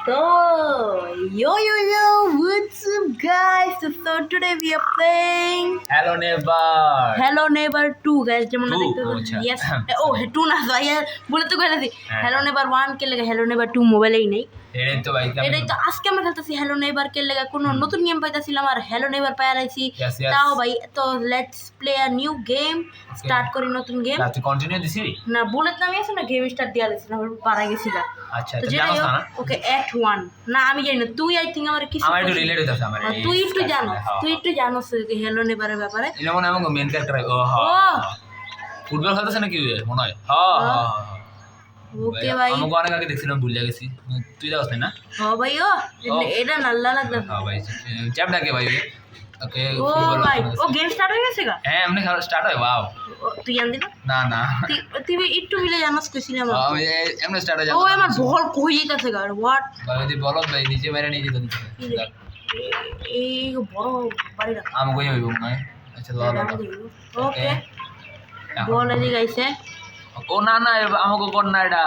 So, what's up, guys? So today we are playing Hello Neighbor. Hello Neighbor 2, guys. যেমন Two? দেখতে Oh, পাচ্ছেন। আচ্ছা। Yes. Oh, 2 না ভাই, বলে তো গেলাছি। হ্যাঁ। Hello Neighbor 1 কে লেগে Hello Neighbor 2 মোবাইলেই নেই। এটাই তো ভাই এটাই তো আজকে আমরা খেলতেছি Hello Neighbor কে লেগে কোনো নতুন গেম পাইতাছিলাম আর Hello Neighbor পাই আইছি। Yes, yes. তাও ভাই তো let's play a new game. Start করি নতুন গেম। তুই কন্টিনিউ দিছি না বুলেট নামে আছে না গেম স্টার্ট দিয়া দিছি না পারা গেছি না। আচ্ছা তো তুই যেটাই জানোস হোক, না ওকে অ্যাট 1 না আমি জানি না, তুই আই থিং আমার কিছু আমার একটু রিলেট হইতাছে আমার তুই একটু জানো, তুই একটু জানোস Hello Neighbor এর ব্যাপারে। এটা মনে হয় আমার মেন ক্যারেক্টার ও ও হ্যাঁ ফুটবল খেলতেছে নাকি মনে হয় হ্যাঁ হ্যাঁ ওকে ভাই আমাকে অনেক আগে দেখছিলাম ভুলে গেছি তুই যাস না ও ভাই ও এটা নাল্লা লাগলো। হ্যাঁ ভাই চ্যাপ ডাকে ভাই ওকে ও ভাই ও গেম স্টার্ট হয়ে গেছে গা। হ্যাঁ এমনি খেলা স্টার্ট হয় ওয়াও তুই জানদি না? না না তুই একটু মিলে জানোস কইছিলাম আমি এমনি স্টার্ট হয়ে ও আমার বল কই যাইতাছে গা হোয়াট ভাই যদি বলো ভাই নিচে মেরে নিয়ে যেতে দিতে এই বড় বাড়ি রাখ আমাকে হইব না আচ্ছা দাদা ওকে বল এদিকে আইছে। ও না না আমাকে কর না এটা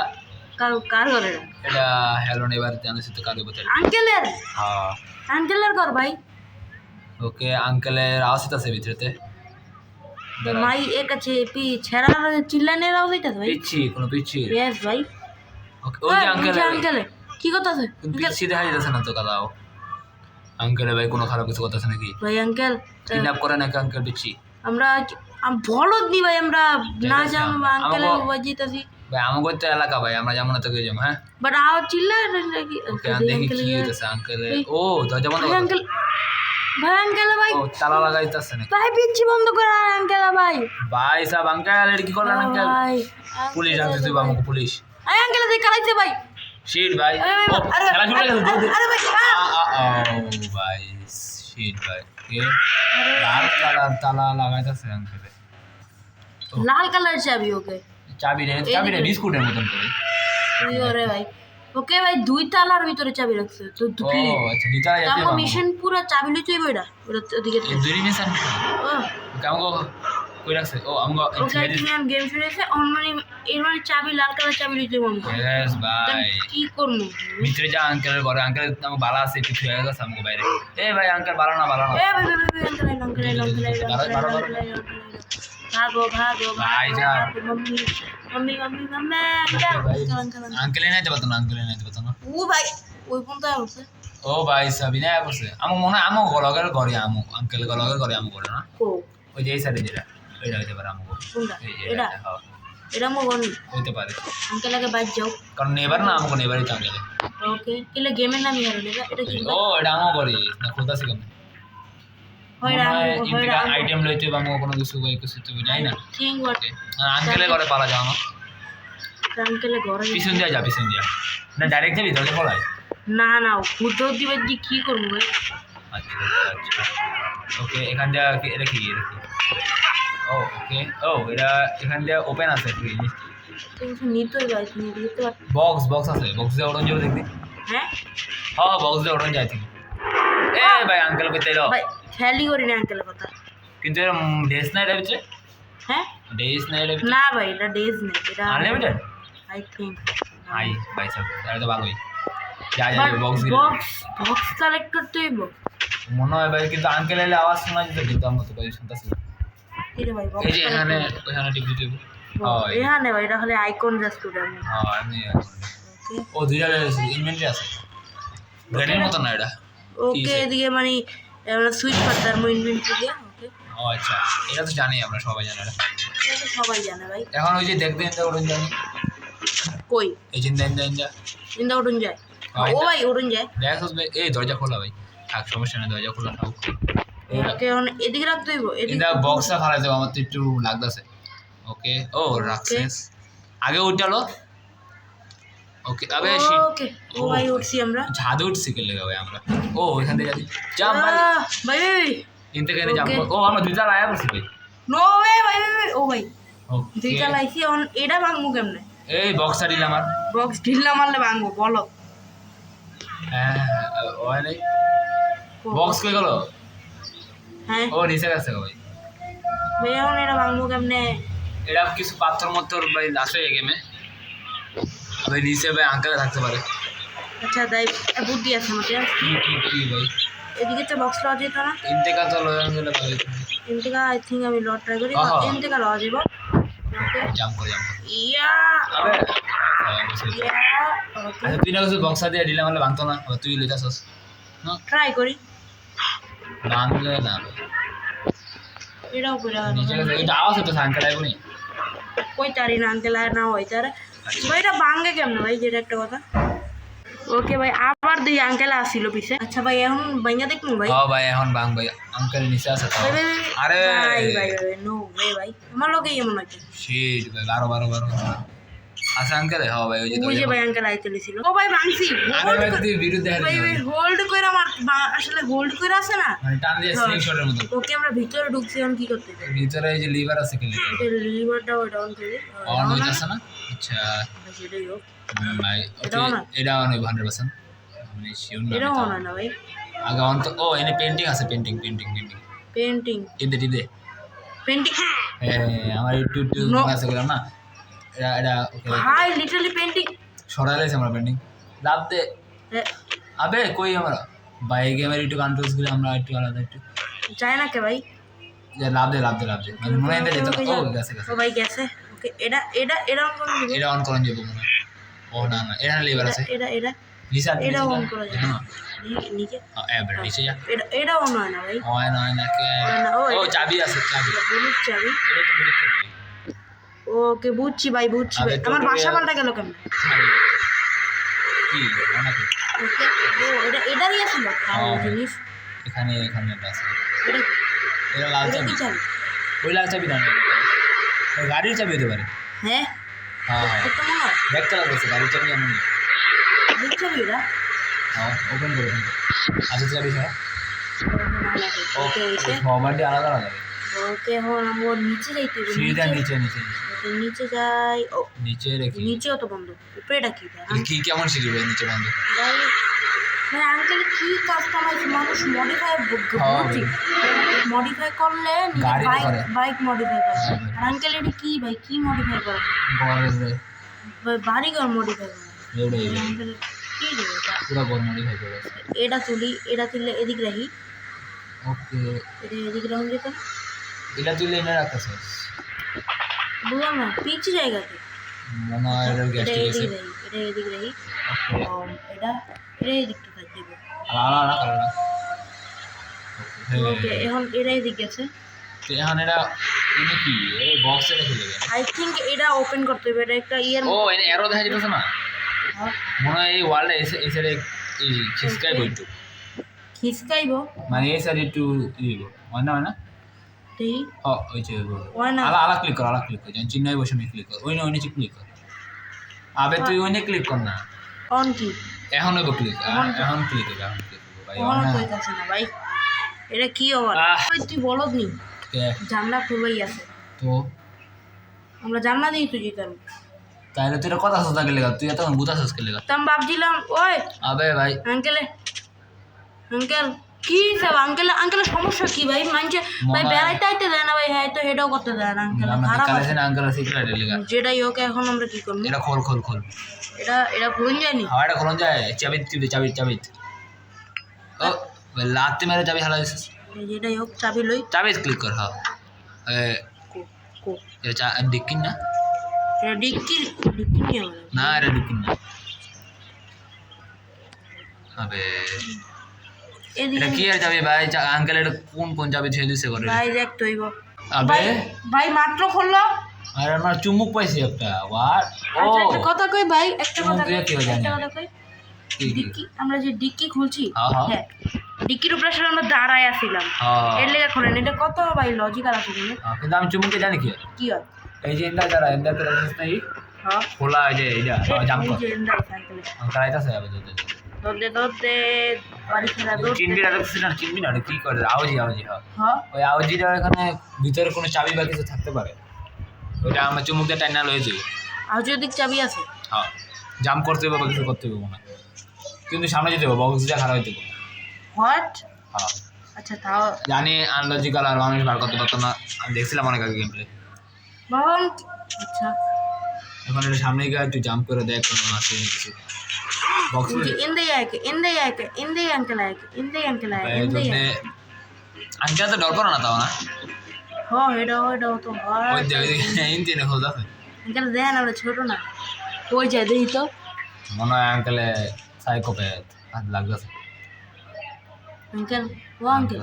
কার করে এটা হ্যালো নেভার জানিস তো কার বলতে আঙ্কেলের হ্যাঁ আঙ্কেলের কর ভাই। ওকে আঙ্কেলের আওয়াজ আছে ভিতরেতে ভাই এর কাছে ছেড়া চিল্লানের আওয়াজ হইতাছে ভাই। পিচ্ছি কোনো পিচ্ছি ইয়েস ভাই ওকে ওই যে আঙ্কেল আঙ্কেল কি কথা আছে পিচ্ছি দেখা যাচ্ছে না তো কাদাও আঙ্কেলে ভাই কোনো খারাপ কিছু কথা আছে নাকি ভাই আঙ্কেল কিডন্যাপ করে নাকি আঙ্কেল পিচ্ছি আমরা বলদ নি ভাই আমরা না জানো আঙ্কেলের বাজিতাছি ভাই আমাকে তো এলাকা ভাই আমরা যেমন তো যাবো হ্যাঁ বাট আও চিল্লা নাকি ওকে দেখি কি হইতাছে আঙ্কেলে ও দরজা বন্ধ ভাই আঙ্কেল ভাই আঙ্কেল ভাই ও তালা লাগাইতাছে নাকি ভাই পিচ্ছি বন্ধ কর আঙ্কেল ভাই ভাই সাহেব আঙ্কেল এটা কি করলেন আঙ্কেল ভাই পুলিশ ডাকতে তুই আমাকে পুলিশ এই আঙ্কেল দেখ কালাইছে ভাই শিট ভাই ও খেলা শুরু হয়ে গেছে আরে ভাই ও ভাই শিট ভাই কে লাল কালার তালা লাগাইতাছে আঙ্কেলে লাল কালার চাবি ওকে চাবি রে বিস্কুটের মতন করে তুই ওরে ভাই ওকে ভাই দুই তালার ভিতরে চাবি রাখছে তো ও আচ্ছা দুইটা যেতে তারপর হবে মিশন পুরো চাবি লইতে হইব এটা ওদিকে এই দুই মিশন ও কামগো কই রাখছে ও আমগো ওকে গেম শুরু হয়েছে অনলাইনে এর মানে চাবি লাল কালার চাবি লইতে হইব আমাকে। ইয়েস ভাই কি করব ভিতরে যা আঙ্কেলের ঘরে আঙ্কেল আমাকে বালা আছে একটু ছুঁয়ে গেছে আমাকে বাইরে এ ভাই আঙ্কেল বালা না এ ভাই ভাগো ভাই যা মাম্মি আঙ্কেলে নাই দেবো না আঙ্কেলে নাই দেবো না ও ভাই ওই কোন তো আছে ও ভাই সাবিনা বসে আমার মনে হয় আমো গলগের ঘরে আমো আঙ্কেল গলগের ঘরে আমো করে না কো ওই যে এই সাইডে যেটা ওইটা হইতে পারে আমো কোনটা এই যে এটা হ্যাঁ এটা মো বনি হইতে পারে আঙ্কেল আগে বাইক যাও কারণ নেবার না আমাকে নেবারই তো আঙ্কেলে ওকে কিলে গেমের নামই আর এটা কি ও এটা আমো করে না খুলতাছি কেমন আইটেম লইতে বা কোনো কিছু কিছু তুমি যাই না থিং হোয়াট আঙ্কেলের ঘরে পালা যাও না আঙ্কেলের ঘরে পিছন দিয়া যা পিছন দিয়া না ডাইরেক্ট যাবি দরজা খোলাই না না ফুটো দিবে যে কি করব ভাই আচ্ছা আচ্ছা ওকে এখান দিয়া এটা কি ও ওকে ও এটা এখান দিয়া ওপেন আছে কি কিছু নিতেই গাইস নিতে বক্স আছে বক্স দিয়ে ওড়ন যাবে দেখবি হ্যাঁ হ্যাঁ বক্স দিয়ে ওড়ন যায় তুমি এ ভাই আঙ্কেল কইতে এলো ভাই খেয়ালি করি না আঙ্কেলের কথা কিন্তু এর ডেস না এটা হচ্ছে হ্যাঁ ডেস না এটা না ভাই এটা ডেজ নেই এটা আনলিমিটেড আই থিংক হাই ভাই সব তাহলে তো ভালোই যা যা বক্স বক্স কালেক্ট করতে হইব মনে হয় ভাই কিন্তু আঙ্কেল এলে আওয়াজ শোনা যেত কিন্তু আমার তো ভাই শুনতেছি এই রে ভাই এই যে এখানে টিভি টিভি এখানে ভাই এটা খালি আইকন জাস্ট ওটা আমি হ্যাঁ এমনি ওকে ও দুইটা ইনভেন্টরি আছে ব্রেনের মতো না এটা ওকে এদিকে মানে আমরা সুইচ করতে আর ইনভেন্টরি দিয়ে ওকে ও আচ্ছা এটা তো জানি আমরা সবাই জানি এটা তো সবাই জানে ভাই এখন ওই যে দেখতে ইন্দা উড়ন জানি কই এই যে ইন্দা ইন্দা উঠুন যায় ও ভাই উঠুন যায় দেখ এই দরজা খোলা ভাই থাক সমস্যা নেই দরজা খোলা থাক ওকে এখন এদিকে রাখতে হইব ইন্দা বক্সটা ফালাই দেবো আমার তো একটু লাগতেছে ওকে ও রাখছিস আগে উঠালো ওকে আবে ওকে ও ভাই উঠছি আমরা ঝাদু উঠছি কে লেগে ভাই আমরা ও এখান থেকে যাচ্ছি জাম্প ভাই ভাই ইনতে কেন জাম্প ও আমরা দুইটা লায়া বসি ভাই নো ওয়ে ভাই ও ভাই ওকে দুইটা লাইছি অন এটা ভাঙবো কেমনে এই বক্সটা দিলাম আমার বক্স ঢিল্লা মারলে ভাঙবো বলো হ্যাঁ ওই নাই বক্স কই গেল হ্যাঁ ও নিচে গেছে ভাই ভাই এখন এটা ভাঙবো কেমনে এটা কিছু পাথর মতো ভাই আছে এই গেমে ভাই নিচে ভাই আঙ্কেল থাকতে পারে আচ্ছা তাই বুদ্ধি আছে আমার কি ভাই এদিকে তো বক্স লওয়া যেত না ইনটেকা তো লয়ে গেলে ভাই এমটিকা আই থিঙ্ক আমি লট ট্রাই করি এমটিকা লওয়া যাব ওকে জাম্প করে জাম্প ইয়া আবে ইয়া ওকে আচ্ছা তুই না কিছু বক্সা দিয়ে দিলে মানে ভাঙতো না আবার তুই লিটাছস না ট্রাই করি ভাঙলে না এটাও করে নিচে গেছে এটা আওয়াজ হতো সাঙ্কেল আইবনি কই তারি না আঙ্কেল আর না হয় তার ভাই এটা ভাঙে কেমন ভাই যেটা একটা কথা ওকে ভাই আবার দুই আঙ্কেল আসছিল পিছে আচ্ছা ভাই এখন ভাইয়া দেখুন ভাই হ্যাঁ ভাই এখন ভাঙ ভাই আঙ্কেল নিচে আছে তো ভাই ভাই আরে ভাই ভাই ভাই নো ভাই ভাই আমার লোকে এমন আছে শিট ভাই 12 আচ্ছা আঙ্কেল হ্যাঁ ভাই ওই যে ওই যে ভাই আঙ্কেল আইতে লিছিল ও ভাই ভাঙছি আরে ভাই তুই বিরুদ্ধে হারিয়ে ভাই ভাই হোল্ড করে আমার আসলে হোল্ড করে আছে না মানে টান দিয়ে স্লিংশটের মতো ওকে আমরা ভিতরে ঢুকছি এখন কি করতে হবে ভিতরে এই যে লিভার আছে কি লিভার এটা লিভারটা ডাউন করে অন হইতাছে না আচ্ছা সেটাই হোক ভাই এটাও না? এটা অন হইব 100% মানে শিওর না এটাও হয় না ভাই আগে অন তো ও এনে পেইন্টিং আছে পেইন্টিং পেন্টিং টিপে পেন্টিং আমার একটু No. আছে গেলাম না এটা ওকে ভাই লিটারালি পেন্টিং সরাইলেছে আমরা পেইন্টিং লাভ দে আবে কই আমরা বাইকে আমার একটু কন্ট্রোলস গুলো আমরা একটু আলাদা একটু যায় না কে ভাই যে লাভ দে মানে মনে হয় যেত ও গেছে ও ভাই গেছে ওকে এটা এটা এটা অন করে দিব এটা অন করেন যাবো মনে হয় ও না এটা লিভার আছে এটা এটা নিচে এটা অন করা যায় নিচে এবার নিচে যা এটা এটা অন হয় না ভাই হয় না কে হয় না, ও চাবি আছে চাবি বুঝছি চাবি এটা তো বুঝতে পারি ওকে বুঝছি ভাই বুঝছি ভাই আবে আমার তোকে- বাসা পাল্টা গেল কেন কি অনেক ওকে ও এটা এটারই আছিল হ্যাঁ। জিনিস এখানে একটা আছে এটা এটা লাল এটা চাবি কি চাবি ওই লাল চাবি না ওই গাড়ির চাবি হতে পারে হ্যাঁ হ্যাঁ এটা মনে হয় দেখতে লাগছে গাড়ির চাবি এমন বুঝছি এটা হ্যাঁ ওপেন করে আচ্ছা চাবি ছাড়া ওকে ওকে সবারটি আলাদা আলাদা ওকে এখন আমরা নিচে যাইতে হবে সিঁড়িটা নিচে ওকে, নিচে যাই ও নিচে রেখে নিচেও তো বন্ধ উপরেটা কি ভাই কি কেমন সিঁড়ি ভাই নিচে বন্ধ ভাই ভাই আঙ্কেল কি কাস্টমাইজ মানুষ মডিফাই হ্যাঁ বুঝছি মডিফাই করলে গাড়ি বাইক করে। বাইক মডিফাই করে হ্যাঁ ভাই। আর আঙ্কেল এটা কি ভাই কি মডিফাই করে গরমে ভাই বাড়ি ঘর মডিফাই করে এবারে আঙ্কেল কি রে এটা পুরো গরমে ভাই করে এটা তুলে এদিক রাখি ওকে এটা এদিক রাখুন যেত না এটা তুই এনে রাখতেছ বুঝলাম না পিচ জায়গাতে মনে হয় এটা গ্যাস এটা ঠিক আছে এদিক রাখি এটা এদিকটা থাকবে আলাদা কালার ওকে এখন এটা এদিক গেছে তো এখন এটা এনে কি এই বক্সে রেখে দেবে আই থিঙ্ক এটা ওপেন করতে হবে এটা একটা ইয়ার ও এনে এরো দেখা যেতেছে না মনে হয় এই ওয়ালটা এসে এই খিসকাই বইটু খিসকাইব মানে এই সাইড একটু দিব হয় না ঠিক ও ওই যে হয় না আলা ক্লিক কর যেন চিহ্নই বসে ক্লিক কর ওই নিচে ক্লিক কর আবে তুই ওই ক্লিক কর না অন কি এখন হইব ক্লিক এখন ক্লিক ভাই অন কইতাছে না ভাই এটা কি ওভার ভাই তুই বলদ নি জানলা খুলবাই আছে তো আমরা জানলা দিই তুই যেতাম তাইলে তুই কথা সোজা গেলে তুই এত বুঝাছস গেলে তো আমি ভাবছিলাম ওই আবে ভাই আঙ্কেল কি সব আঙ্কেলের সমস্যা কি ভাই মানছে ভাই মনে হয়- বেড়াইতে আইতে দেয় না ভাই হ্যাঁ তো হেডও করতে দেয় না আঙ্কেল আমরা খারাপ কালে আছে। না আঙ্কেল সিক্রেট লেগা যেটাই হোক এখন আমরা কি করবো এটা খোল এটা খুলুন যায়নি হাওয়াটা খোলন যায় চাবি ও লাতে মেরে চাবি হালা দিছিস যেটাই হোক চাবি লই চাবি ক্লিক কর হ্যাঁ কো কো এটা ডিকিন না এটা ডিক্কি নিয়ে হবে না এটা ডিকিন না আবে এটা এদিকে কি আর যাবে ভাই আঙ্কেল এটা কোন চাবি ছেড়ে দিছে করে ভাই দেখ তৈব আবে ভাই মাত্র খুললো আর আমার চুমুক পাইছি একটা হোয়াট ও আচ্ছা একটা কথা কই ভাই একটা চুমুক কথা দিয়ে কি হয় জানি একটা আমি। কথা কই কি? ডিক্কি আমরা যে ডিক্কি খুলছি হ্যাঁ, হ্যাঁ। হ্যাঁ ডিক্কির উপরে আসলে আমরা দাঁড়ায় আসছিলাম হ্যাঁ, এর লেগে খোলেন এটা কত ভাই লজিক্যাল আছে কিন্তু কিন্তু আমি চুমুকে জানি কি হয়? কি হয় এই যে ইন্দা যারা ইন্দা তো রাইছিস নাই হ্যাঁ খোলা এই যে এইটা জাম এই কর যে এন্ডাই সাইকেলে করাইতাছে আবে দৌড়তে বাড়ি খেলা দৌড়তে চিনবি না ওটা কি করে আওয়াজি হ্যাঁ হ্যাঁ ওই আওয়াজিটা এখানে ভিতরে কোনো চাবি বা কিছু থাকতে পারে ওইটা আমরা চুমুক দিয়ে টাইনা লয়ে যাই আর যদি চাবি আছে হ্যাঁ জাম করতে হবে বা কিছু করতে হবে মনে হয়। কিন্তু সামনে যেতে হবে বক্সটা খারাপ হইতে হবে হোয়াট হ্যাঁ আচ্ছা তাও জানি আনলজিক্যাল আর মানুষ বার করতে পারতো না আমি দেখছিলাম অনেক আগে গেম প্লে বাবা আচ্ছা এখন এটা সামনে গিয়ে একটু জাম্প করে দেখ কোনো আছে কিছু box in the uncle uncle তো ডর করো না তাও না हो हेडो तो ওই যে ইঞ্জিনে খোঁজ আছে अंकल देख ना छोटो ना कोई जाए दे तो মনে হয় আঙ্কেলে সাইকোপ্যাথ হাত লাগতেছে अंकल वो अंकल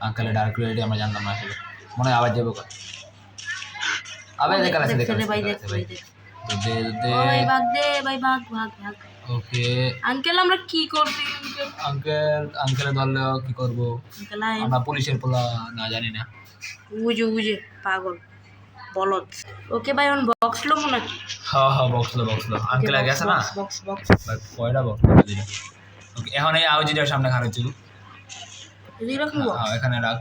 আঙ্কেলে ডার্ক রেডি আমরা জানতাম না আসলে মনে হয় আবার যাবো আবে দেখা আছে দেখা भाई देख দে দে भाई भाग ওকে अंकल আমরা কি করছি আঙ্কেলে ধরলে কি করব अंकल আমরা পুলিশের পোলা না জানি না বুঝে পাগল বলদ ওকে ভাই অন বক্স লো মনে কি হ্যাঁ বক্স লো আঙ্কেল গেছে না বক্স ভাই কয়টা বক্স দিলা ওকে এখন এই আউজিটার সামনে খারাপ ছিল এদিকে রাখবো হ্যাঁ এখানে রাখ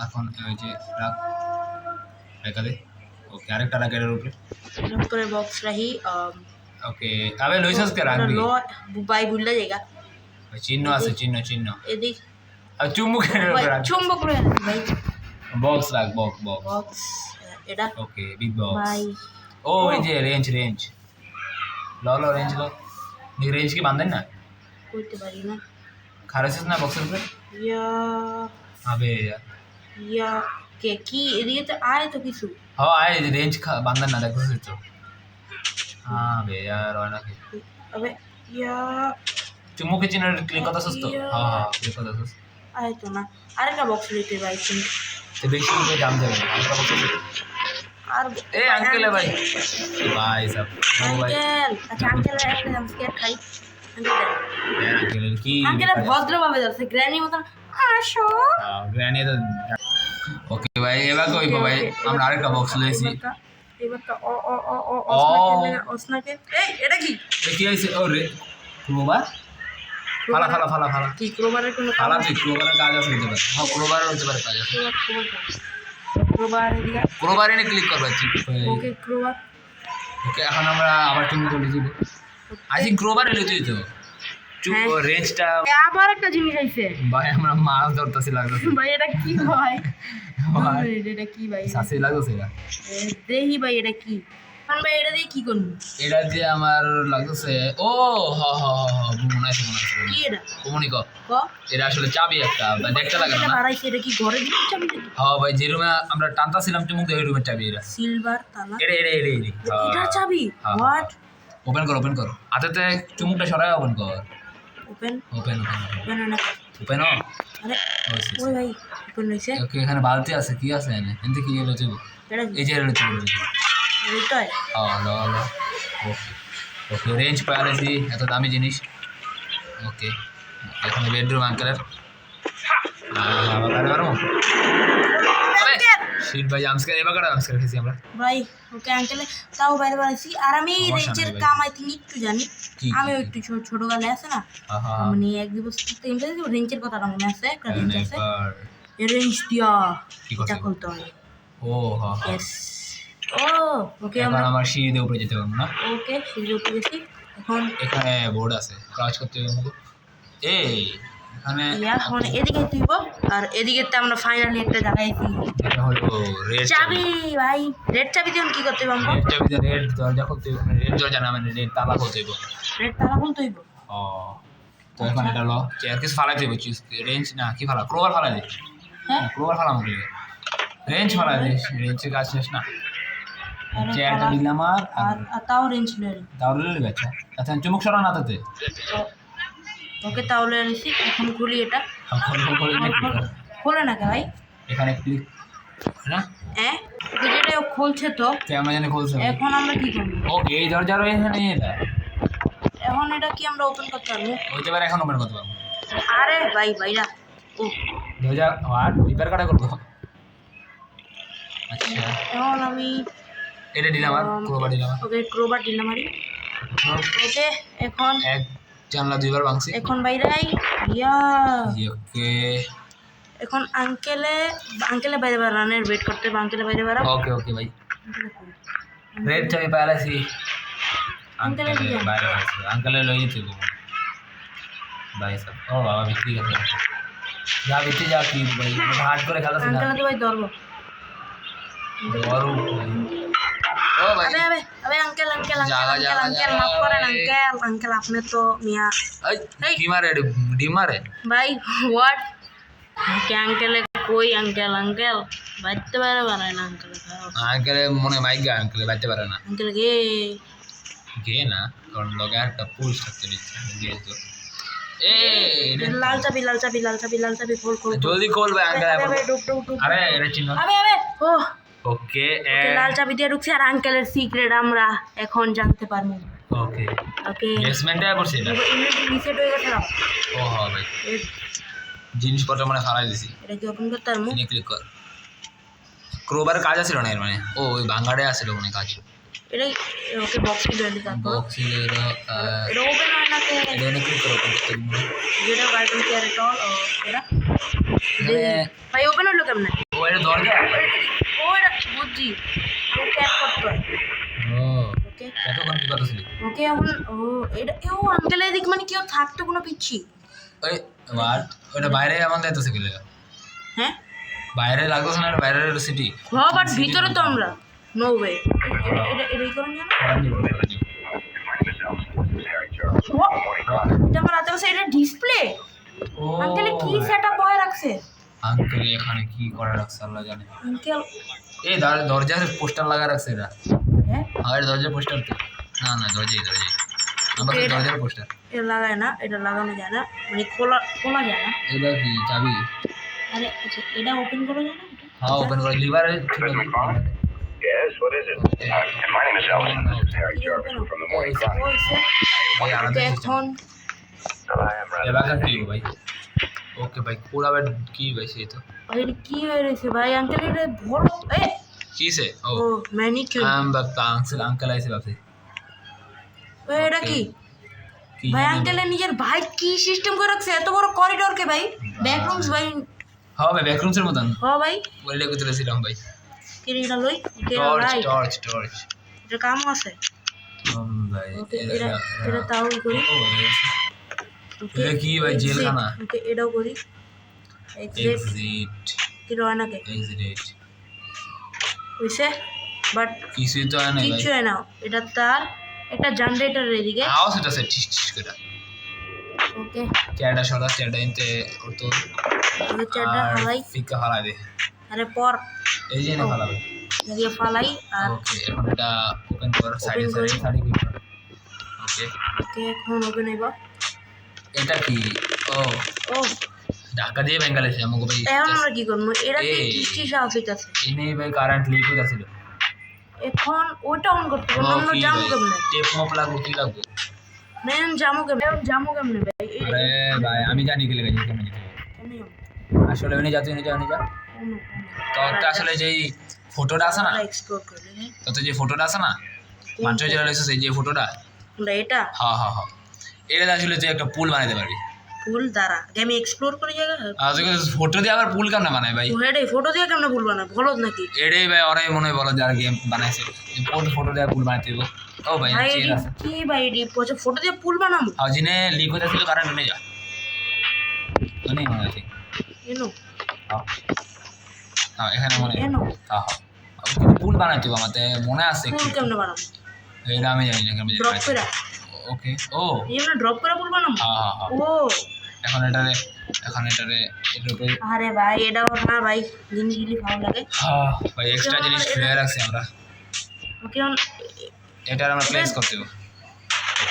এখন এই যে রাখ রেখে দে ওকে আরেকটা রাখ এর উপরে উপরে বক্স রাখি ওকে আবে লইছস কে রাখবি লো ভাই ভুললা জায়গা চিহ্ন আছে চিহ্ন এদিক আর চুম্বকের উপরে রাখ চুম্বক করে ভাই বক্স রাখ বক্স বক্স এটা ওকে বিগ বক্স ভাই ও এই যে রেঞ্জ লো রেঞ্জ লো নি রেঞ্জ কি বাঁধেন না করতে পারি না খারাপ না বক্সের উপরে ইয়া আবে ইয়া কে কি এদিকে তো আয় তো কিছু হ্যাঁ আয় রেঞ্জ বাঁধেন না দেখো তো আবে यार হয় না কি अबे या চুম্বকে চিহ্ন ক্লিক করতে সুস্থ হ্যাঁ ক্লিক করতে সুস্থ আয় তো না আরেকটা বক্স নিতে ভাই তুমি তো বেশি করে দাম দেবে আরেকটা বক্স আর ए अंकल है भाई साहब ओ भाई আঙ্কেল আচ্ছা আঙ্কেল একটা জাম স্কেয়ার খাই अंकल की আঙ্কেল ভদ্রভাবে যাচ্ছে গ্র্যানি মতন আসো গ্র্যানি তো ওকে ভাই এবার কইবো ভাই আমরা আরেকটা বক্স লইছি এবারটা ও ওসনাকে এই এটা কি কি হইছে ও রে ক্রোবার ফালা কি ক্রোবারের কোনো ফালা কি ক্রোবারের কাজ আছে হতে পারে হ্যাঁ ক্রোবারের হতে পারে কাজ আছে ক্রোবার এদিকে ক্রোবার এনে ক্লিক করবা ওকে ক্রোবার ওকে এখন আমরা আবার চুম্বু করে দিব আই থিং ক্রোবার এলে তুই তো রেঞ্জটা আবার একটা জিনিস আইছে ভাই আমরা মাছ ধরতেছি লাগতেছে ভাই এটা কি হয় এটা কি ভাই সাসি লাগতেছে এটা দেহি ভাই এটা কি ভাই এটা দিয়ে কি করব এটা যে আমার লাগতেছে ও মনে আছে কি এটা কমুনিক ক এটা আসলে চাবি একটা দেখতে লাগে না বাড়াইছে এটা কি ঘরে দিতে চাবি নাকি হ্যাঁ ভাই যে রুমে আমরা টানতাছিলাম চুমুক ওই রুমের চাবি এটা সিলভার তালা এটা এটা চাবি হোয়াট ওপেন কর হাতেতে চুমুকটা সরাই ওপেন কর ওপেন না ওপেন আরে ওই ভাই ওপেন হইছে ওকে এখানে বালতি আছে কি আছে এনে এনতে কি হলো চুমুক এটা এই যে হলো চুমুক এটাই লো ওকে রেঞ্জ পাইছি এত দামি জিনিস ওকে এখানে বেডরুম আঙ্কেলের শীত ভাই আমস্কার এবার কাটা আমস্কার খেয়েছি আমরা ভাই ওকে আঙ্কেল তাও বাইরে বাড়াইছি আর আমি রেঞ্জের কাম আই থিঙ্ক একটু জানি আমি একটু ছোটবেলা আছে না মানে এক দিবস রেঞ্জের কথাটা মনে আছে একটা রেঞ্জ আছে রেঞ্জ দিয়া এটা খুলতে হয় ও হ্যাঁ ইয়েস ও ওকে এখন আমার সিঁড়ি দিয়ে উপরে যেতে পারবো না ওকে সিঁড়ি উপরে গেছি এখন এখানে বোর্ড আছে কাজ করতে হবে আমাকে এই এখানে এখন এদিকে তুইব আর এদিকে তো আমরা ফাইনালি একটা জায়গায় এটা হলো রেড চাবি ভাই রেড চাবি দিয়ে কি করতে হবে আমরা রেড চাবি দিয়ে রেড দরজা খুলতে হবে রেড দরজা না মানে রেড তালা খুলতে হবে রেড তালা খুলতে হইব ও তো এখন এটা হলো চেয়ার কিছু ফালাইতে হবে রেঞ্জ না কি ফালা ক্রোবার ফালাই দে হ্যাঁ ক্রোবার ফালা মুখে রেঞ্জ ফালাই দে রেঞ্জের কাজ শেষ না চেয়ারটা দিলাম আর তাও রেঞ্জ নেই তাহলে লেগে গেছে আচ্ছা চুমুক সরা না তাতে ওকে তাহলে আনিছি এখন খুলি এটা খোলে না কে ভাই এখানে ক্লিক না হ্যাঁ যেটা খুলছে তো ক্যামেরা জানি খুলছে এখন আমরা কি করব ওকে এই দরজার এখানে এটা এখন এটা কি আমরা ওপেন করতে পারবো হইতে পারে এখন ওপেন করতে পারবো আরে ভাই ভাইরা ও দরজা আর রিপেয়ার কাটা করবো আচ্ছা এখন আমি এটা দিলাম আর ক্রোবার দিলাম ওকে ক্রোবার দিলাম আরে ওকে এখন এক জানলা দুইবার ভাঙছি এখন বাইরাই ইয়া ওকে এখন আঙ্কেলে বাইরে বাড়ানোর ওয়েট করতে হবে আঙ্কেলে বাইরে বাড়াও ওকে ভাই রেড চাবি পাইলাছি আঙ্কেলে বাইরে আছে আঙ্কেলে লই যেতে গো ভাই সব ও বাবা বিক্রি করে যা কি ভাই হার্ড করে খেলা আঙ্কেলে তো ভাই ধরবো ধরো ও ভাই আবে আবে আবে আঙ্কেল আঙ্কেল জাগা, আঙ্কেল জাগা, আঙ্কেল জাগা, মাফ করেন ভাই। আঙ্কেল আঙ্কেল আপনি তো মিয়া এই কি মারে ডিম মারে ভাই হোয়াট আঙ্কেলে কই আঙ্কেল আঙ্কেল বাইতে পারে বানায় না আঙ্কেল আঙ্কেলে মনে মাইগা আঙ্কেলে বাইতে পারে না আঙ্কেল গে গে না কারণ লগে একটা পুরুষ থাকতে দিচ্ছে গে তো লাল চাবি লাল চাবি লাল চাবি লাল চাবি খোল খোল জলদি খোল ভাই আঙ্কেল আবে আবে ডুব ডুব ডুব আরে এটা চিনো আবে আবে ও ওকে লাল চাবি দিয়ে ঢুকছে আর আঙ্কেলের সিক্রেট আমরা এখন জানতে পারবো ওকে ওকে বেসমেন্টে পড়ছে এটা রিসেট হয়ে গেছে না ও হ্যাঁ ভাই জিনিসপত্র মানে ফালাই দিছি এটা কি ওপেন করতে পারবো এনে ক্লিক কর ক্রোবার কাজ আছিল না এর মানে ও ওই ভাঙাড়ে আছিল মানে কাজ এটা ওকে বক্স কি ডেলি তারপর বক্স ছিল এটা ওপেন হয় না কে এটা এনে ক্লিক করো করতে যেটা গার্ডেন কেয়ার টল এটা এখানে ভাই ওপেন হলো কেমনে ও এটা দরজা ও এটা বুঝছি ও ট্যাপ করতে হয় ও ওকে এতক্ষণ কি কথা ছিল ওকে এখন ও এটা ও আঙ্কেল এদিক মানে কেউ থাকতো কোনো পিচ্ছি ওই ওয়াট ওটা বাইরে এমন যাইতেছে কি লাগা হ্যাঁ বাইরে লাগতেছে না এটা বাইরের সিটি হ্যাঁ বাট ভিতরে তো আমরা নো ওয়ে এটা এটাই করেন জানো এটা আমার হাতে আছে এটা ডিসপ্লে ও আঙ্কেল কি সেটআপ হয়ে রাখছে আঙ্কেল এখানে কি করে রাখছে আল্লাহ জানে আঙ্কেল এই দরজার পোস্টার লাগা রাখছে এটা হ্যাঁ আর দরজার পোস্টার তো না না দরজাই আমার কাছে দরজার পোস্টার এটা লাগায় না এটা লাগানো যায় না মানে খোলা যায় না এটা কি চাবি আরে আচ্ছা এটা ওপেন করা যায় না হ্যাঁ ওপেন করে লিভার ছিল Yes, what is it? My name is Ellis. Harry Jarvis from the Morning Chronicle. ভাই আলাদা এখন I am rather এবার কি ভাই ওকে ভাই পুরা বেড কি ভাই সেই তো ভাই এটা কি হয়ে রয়েছে ভাই আঙ্কেল এটা বড় এ কিসে ও ও ম্যানিকিউর বাপ্পা আঙ্কেল আইছে বাপে এটা কি কি ভাই জানি আঙ্কেলের নিজের ভাই কি সিস্টেম করে রাখছে এত বড় করিডোর কে ভাই ব্যাকরুমস ভাই হ্যাঁ ভাই ব্যাকরুমসের মতন হ ভাই বলে করেছিলাম ভাই কি রে লই ওকে টর্চ ভাই টর্চ টর্চ এটা কাম আছে ভাই ওকে এটা তাও করি ওকে এটা কি ভাই জেলখানা ওকে এটাও করি এক্সিট এক্সিট কি রয় না কে এক্সিট হইছে বাট কিছুই তো হয় না ভাই কিছু হয় না এটা তার একটা জেনারেটর এদিকে আওয়াজ হইতাছে ঠিস ঠিস করে ওকে চেয়ারটা সরা চেয়ারটা ইনতে তো ওকে চারটা ফালাই ফিকা ফালাই দে আরে পর এই যে না ফালাবে এদিকে ফালাই আর ওকে এখন এটা ওপেন কর সাইডে Open করি। সাইডে ক্লিক কর ওকে ওকে এখন ওপেন হইব এটা কি ও ও ঢাকা দিয়ে বেঙ্গালেছে আমাকে ভাই এখন আমরা কি করবো এটা কি এই। কিস্তি সাহস হইতাছে ইনে ভাই কারেন্ট লিক হইতাছিল এখন ওইটা অন করতে ও হবে আমরা কি জামু ভাই কেমনে টেপ মপ লাগবো কি লাগবো মেন জামু কেমনে ভাই আরে ভাই আমি জানি কি লেগে কেমন যেতে হবে। আসলে উনি যা তো আসলে যেই ফটোটা আছে না এক্সপ্লোর করলে হ্যাঁ তো যে ফটোটা আছে না মাত্র যেটা রয়েছে সেই যে ফটোটা আমরা এটা হ্যাঁ হ্যাঁ হ্যাঁ এটা আসলে তুই একটা পুল বানাইতে পারবি ফুল দ্বারা আমি এক্সপ্লোর করে জায়গা আর তোকে ফটো দিয়ে আবার পুল কেমন বানায় ভাই হেডে ফটো দিয়ে কেমনে ভুলবা না বলদ নাকি এটাই ভাই ওরাই মনে হয় বলো যারা গেম বানাইছে ফটো দিয়ে পুল বানাইতে দেবো ও ভাই ভাই চেয়ার এডি আছে কি ভাই এডি পচে ফটো দিয়ে ফুল বানাবো আর যিনি লিক হইতেছিল কারেন্ট নিয়ে যা উনি মনে আছে এনো হ্যাঁ হ্যাঁ এখানে মনে হয় এনো হ্যাঁ হ্যাঁ কিন্তু পুল বানাইতে হবে আমাদের মনে আছে ফুল কেমনে বানাবো এটা আমি জানি না কেমন ড্রপ করে ওকে ও এই আমরা ড্রপ করে ফুল বানাবো হ্যাঁ হ্যাঁ হ্যাঁ ও এখন এটারে এটার উপরে আরে ভাই এটাও না ভাই জিনিসগুলি ভালো লাগে হ্যাঁ ভাই এক্সট্রা জিনিস ফ্লেয়ার রাখছি আমরা ওকে এটার আমরা প্লেস করতে হবে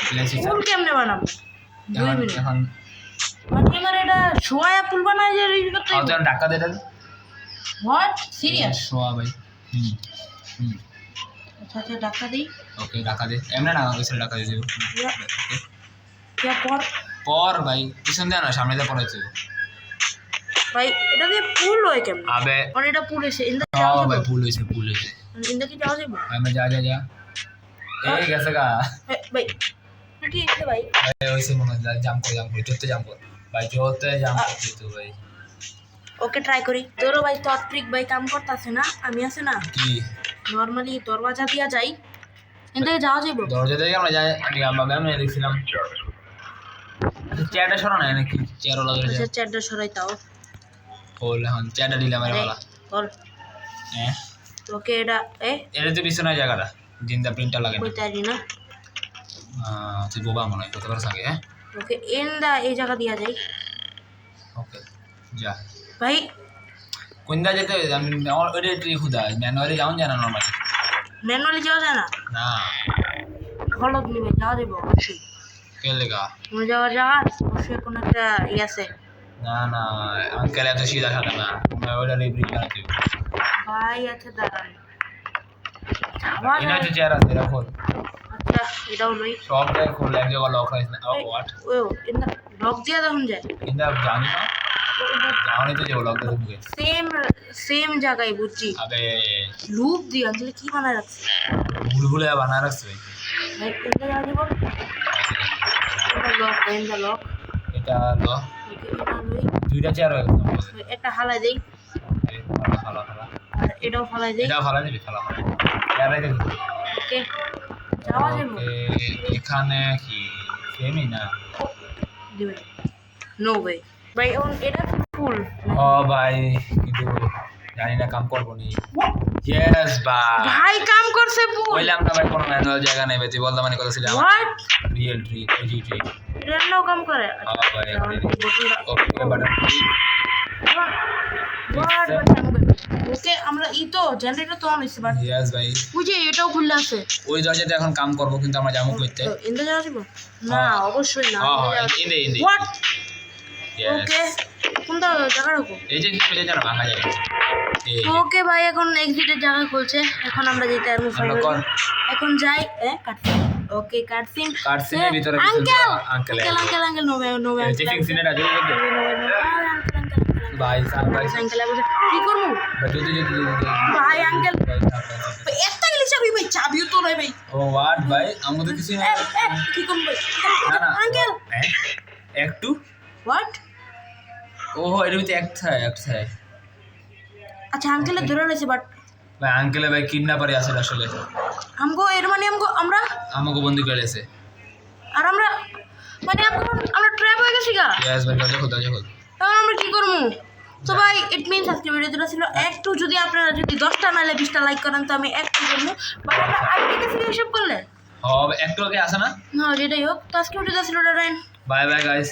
প্লেস ফুল কেমনে বানাবো 2 মিনিট এখন মানে আমার এটা শোয়া ফুল বানায় যে রিড করতে আও তো ঢাকা দে এটা হোয়াট সিরিয়াস শোয়া ভাই হুম হুম আচ্ছা আচ্ছা ডাক্তার দিই ওকে ঢাকা দে এমনি না ওই সাইড ঢাকা দিয়ে দেবো क्या পর পর ভাই পিছন দেয় না সামনে দিয়ে পড়াইতে হবে ভাই এটা দিয়ে ফুল হয় কেমন আবে মানে এটা ফুল এসে ইন্দা হ্যাঁ ভাই ভুল হয়েছে ইন্দা কি যাওয়া যাবে আমি যা এই গেছে গা ভাই কি আছে ভাই ভাই ওইসে মনে হয় জাম কর চলতে জাম কর ভাই চলতে জাম করতে তো ভাই ওকে ট্রাই করি তোরও ভাই তত্রিক ভাই কাম করতেছে না আমি আছে না কি নরমালি দরওয়াজা দিয়া যাই ইন্দা যাওয়া যাবে দরজা থেকে আমরা যাই আমি দেখছিলাম চেয়ারটা সরা না নাকি চেয়ারও লাগে আচ্ছা চেয়ারটা সরাই তাও বল এখন চেয়ারটা দিলাম আমার বালা বল হ্যাঁ তোকে এটা এটা তো পিছনে জায়গাটা জিন্দা প্রিন্টার লাগে না কইতে পারি না তুই বোবা মনে হয় কত আগে হ্যাঁ ওকে এন্ডা এই জায়গা দিয়া যাই ওকে যা ভাই কোনটা যেতে আমি আমার ওইটা ট্রি খুদা ম্যানুয়ালি যাওন জানা নর্মালি ম্যানুয়ালি যাওয়া যায় না না হলদ নিবে যাওয়া যাবে অবশ্যই কে লেগা কোনো যাওয়ার অবশ্যই কোনো একটা ইয়ে আছে না না আঙ্কেল এত সিধা সাদা না ওইটা রিপ্রিন্ট বানাতে ভাই আচ্ছা দাঁড়ান যাওয়া এনা যায় যে চেয়ার আছে এরা খোল আচ্ছা এটাও লই সব জায়গায় খোল এক জায়গায় লক হয়েছে না হোয়াট ও এন্ডা লক দিয়া তখন যায় কিন্তু জানি না জানি তো যে লক দিয়ে ঢুকে সেম জায়গায় বুঝছি আবে লুপ দিয়ে আসলে কি বানায় রাখছে বুলবুলে বানা রাখছে ভাই এন্ডা যাওয়া যাবো এন্ডা লক এটা লো এটা লই দুইটা চেয়ার হয়ে গেছে একটা হালাই দেই খালা খালা আর এটাও হালাই দেই এটা ভালো দিবি খালা খালা চেয়ার রেখে দিবি ওকে যাওয়া যাবো এখানে কি সেমই না দিবে নো ওয়ে ভাই এটা ফুল ও ভাই কিন্তু জানি না কাম করবো নি ইয়েস ভাই ভাই কাম করছে ফুল বললাম না ভাই কোনো ম্যানুয়াল জায়গা নেই তুই বলতে মানে কথা ছিল হোয়াট রিয়েল ট্রি ওজি ট্রি রেন্ডাও কাম করে ভাই বটনটা ওকে বাটন ওকে আমরা ই তো জেনারেটর তো অন হইছে বাট ইয়েস ভাই ওই যে এটাও খুললে আছে ওই দরজাতে এখন কাম করবো কিন্তু আমরা যাবো কইতে তো ইন্দা যাওয়া যাবো না অবশ্যই না ইন্দে ইন্দে হোয়াট ইয়েস ওকে কোনটা জায়গা রাখো এই যে কি খুলে জানো ভাঙা যায় এই ওকে ভাই এখন এক্সিটের জায়গা খুলছে এখন আমরা যেতে পারবো আমরা কর এখন যাই কাটসিন ওকে কাটসিন কাটসিনের ভিতরে uncle uncle uncle uncle no checking সিনের আছে ভাই ভাই আঙ্কেল বলছে কি করবো ভাই যদি ভাই আঙ্কেল একটা গেলে চাবি ভাই চাবিও তো নাই ভাই ও হোয়াট ভাই আমাদের কিছু কি করবো ভাই না না আঙ্কেল একটু হোয়াট ও এর ভিতরে একটা আচ্ছা আঙ্কেলে ধরে রয়েছে বাট ভাই আঙ্কেলে ভাই কিডন্যাপারই আছে আসলে আমগো এর মানে আমরা আমাকে বন্দি করে লেছে আর আমরা মানে আমরা ট্র্যাপ হয়ে গেছি গা ইয়েস ভাই দরজা খোল এখন আমরা কি করবো তো ভাই ইট মিনস আজকে ভিডিওটা ছিল একটু যদি আপনারা যদি 10টা নাহলে 20টা লাইক করেন তো আমি একটু করবো বাট আমরা আজকে থেকে হিসাব করলে হবে একটু আগে আসে না না যেটাই হোক তো আজকে ভিডিওটা ছিল বাই বাই গাইস